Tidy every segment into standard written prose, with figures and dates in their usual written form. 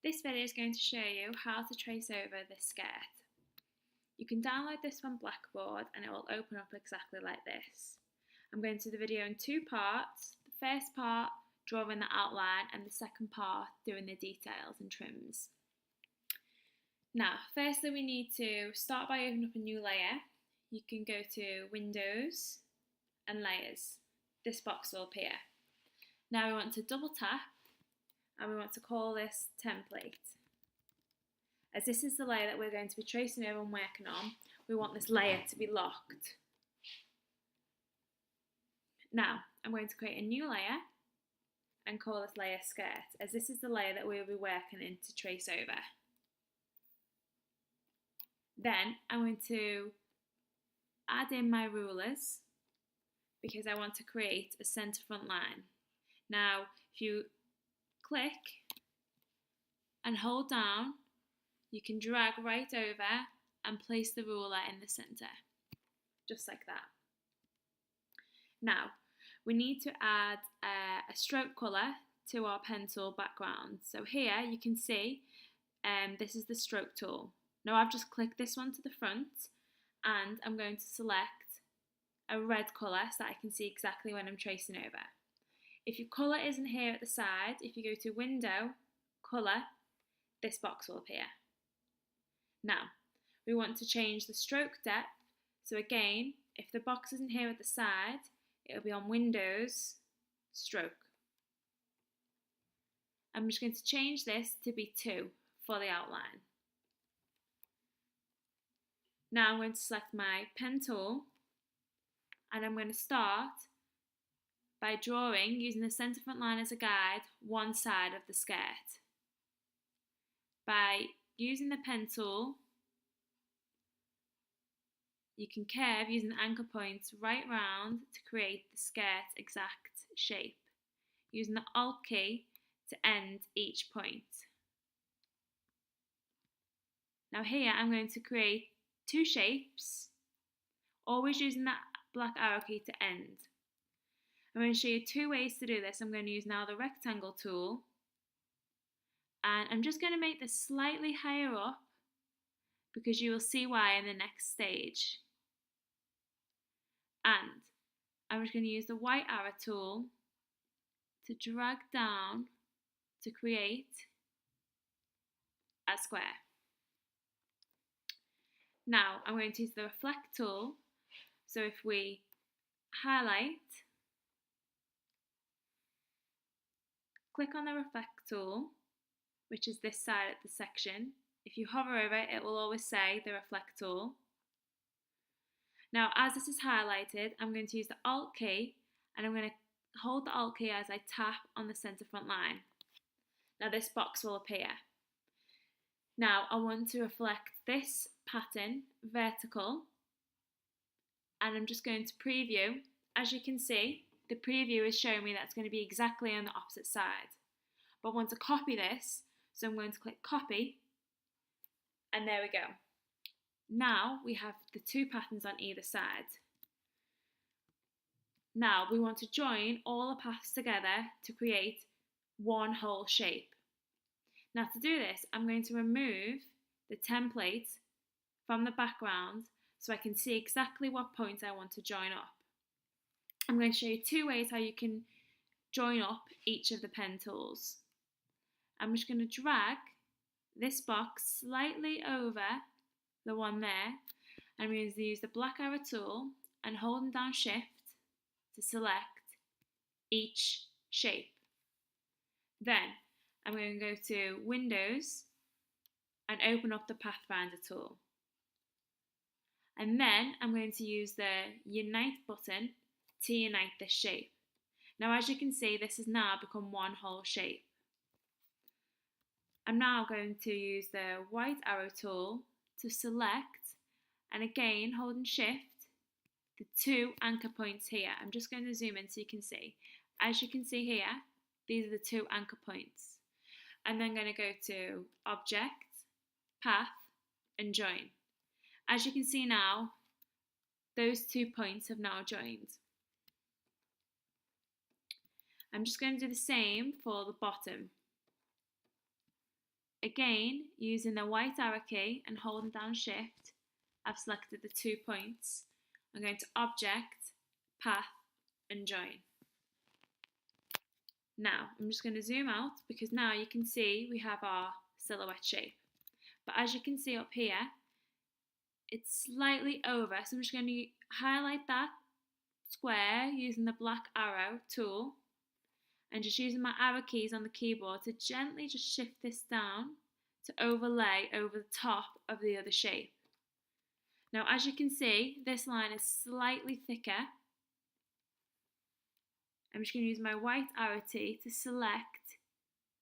This video is going to show you how to trace over this skirt. You can download this from Blackboard and it will open up exactly like this. I'm going to do the video in two parts. The first part drawing the outline and the second part doing the details and trims. Now, firstly we need to start by opening up a new layer. You can go to Windows and Layers. This box will appear. Now we want to double tap and we want to call this template. As this is the layer that we're going to be tracing over and working on, we want this layer to be locked. Now I'm going to create a new layer and call this layer skirt, as this is the layer that we'll be working in to trace over. Then I'm going to add in my rulers because I want to create a centre front line. Now if you click and hold down, you can drag right over and place the ruler in the centre, just like that. Now we need to add a stroke colour to our pen tool background. So here you can see this is the stroke tool. Now I've just clicked this one to the front and I'm going to select a red colour so that I can see exactly when I'm tracing over. If your colour isn't here at the side, if you go to Window, Colour, this box will appear. Now, we want to change the stroke depth. So again, if the box isn't here at the side, it'll be on Windows, Stroke. I'm just going to change this to be 2 for the outline. Now I'm going to select my pen tool and I'm going to start by drawing, using the centre front line as a guide, one side of the skirt. By using the pen tool, you can curve using anchor points right round to create the skirt exact shape, using the Alt key to end each point. Now here I'm going to create 2 shapes, always using that black arrow key to end. I'm going to show you 2 ways to do this. I'm going to use now the rectangle tool and I'm just going to make this slightly higher up because you will see why in the next stage. And I'm just going to use the white arrow tool to drag down to create a square. Now I'm going to use the reflect tool, so if we highlight, click on the reflect tool, which is this side of the section. If you hover over it, it will always say the reflect tool. Now as this is highlighted, I'm going to use the Alt key and I'm going to hold the Alt key as I tap on the centre front line. Now this box will appear. Now I want to reflect this pattern vertical and I'm just going to preview. As you can see, the preview is showing me that's going to be exactly on the opposite side. But I want to copy this, so I'm going to click copy and there we go. Now we have the 2 patterns on either side. Now we want to join all the paths together to create one whole shape. Now to do this, I'm going to remove the template from the background so I can see exactly what points I want to join up. I'm going to show you 2 ways how you can join up each of the pen tools. I'm just going to drag this box slightly over the one there. I'm going to use the black arrow tool and holding down Shift to select each shape. Then I'm going to go to Windows and open up the Pathfinder tool. And then I'm going to use the Unite button to unite this shape. Now as you can see, this has now become one whole shape. I'm now going to use the white arrow tool to select, and again holding Shift, the 2 anchor points here. I'm just going to zoom in so you can see. As you can see here, these are the 2 anchor points. I'm then going to go to Object, Path and Join. As you can see now, those 2 points have now joined. I'm just going to do the same for the bottom. again, using the white arrow key and holding down Shift, I've selected the 2 points. I'm going to Object, Path, and Join. Now, I'm just going to zoom out because now you can see we have our silhouette shape. But as you can see up here, it's slightly over, so I'm just going to highlight that square using the black arrow tool and just using my arrow keys on the keyboard to gently just shift this down to overlay over the top of the other shape. Now, as you can see, this line is slightly thicker. I'm just going to use my white arrow key to select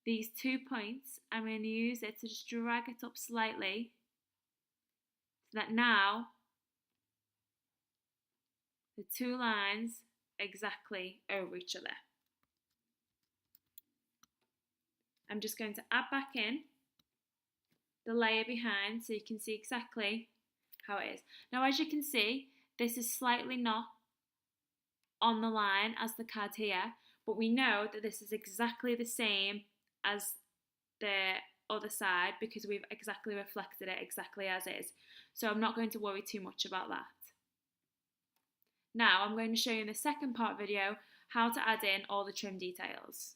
these 2 points. I'm going to use it to just drag it up slightly so that now the 2 lines exactly over each other. I'm just going to add back in the layer behind so you can see exactly how it is. Now, as you can see, this is slightly not on the line as the card here, but we know that this is exactly the same as the other side because we've exactly reflected it exactly as is. So I'm not going to worry too much about that. Now I'm going to show you in the second part video how to add in all the trim details.